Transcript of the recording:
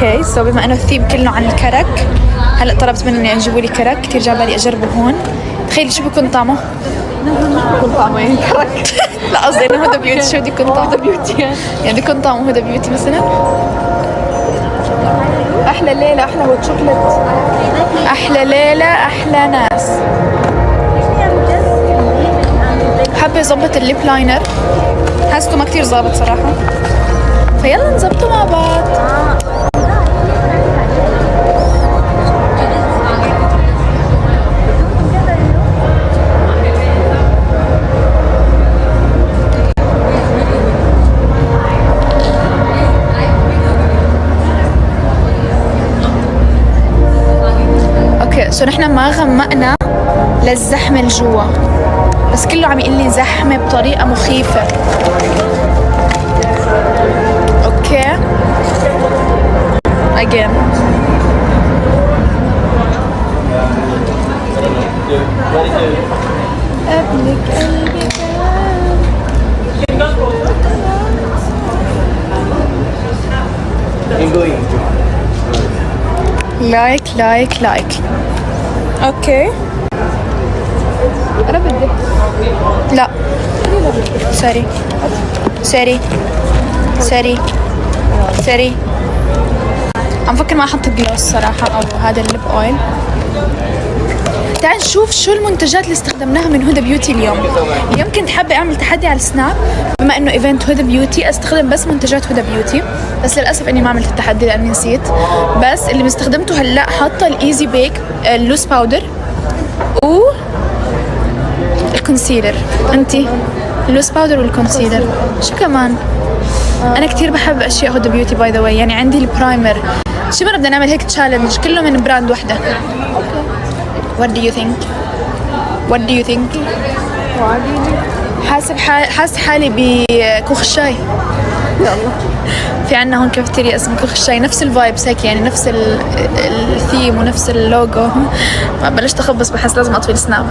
اوكي سو بما انه الثيم كله عن الكرك، هلا طلبت منهم يعني يجيبوا لي كرك، كثير جاب بالي اجربه هون. تخيلي شو بيكون طعمه؟ بيكون طعمه يعني كرك. لا قصدي انه هدى بيوتي، شو بده يكون طعمه؟ هدى بيوتي يعني. يعني بيكون طعمه هدى بيوتي مثلا. احلى ليله، احلى هوت شوكليت، احلى ليله احلى ناس. حابه اظبط الليب لاينر، حاسته ما كتير ظابط صراحه، فيلا نظبطه مع بعض. اوكي سو نحن ما غمقنا للزحمه الجوا، بس كله عم يقول لي زحمه بطريقه مخيفه. اوكي again قبلك قلبي لايك لايك لايك. اوكي انا بدي. لا سوري سوري سوري سوري. عم فكر ما احط جلوس صراحة او هذا الليب اويل. تعال نشوف شو المنتجات اللي استخدمناها من هدى بيوتي اليوم. اليوم كنت حابة اعمل تحدي على السناب، بما انه ايفنت هدى بيوتي استخدم بس منتجات هدى بيوتي، بس للاسف اني ما عملت التحدي لاني نسيت. بس اللي مستخدمته هلا حاطة الايزي بيك اللوس باودر و الكونسيلر. انتي اللوس باودر والكونسيلر شو كمان؟ انا كتير بحب اشياء هدى بيوتي باي ذا واي، يعني عندي البرايمر. شو مرة بدنا نعمل هيك تشالنج كله من براند وحده. What do you think? What do you think? حاسب حالي بكوخ الشاي. يلا في عنا هون كافتيريا اسمه كوخ الشاي، نفس الفايبس هيك يعني، نفس الثيم ونفس اللوجو. بلشت اخبص بحس لازم اطفي السناب.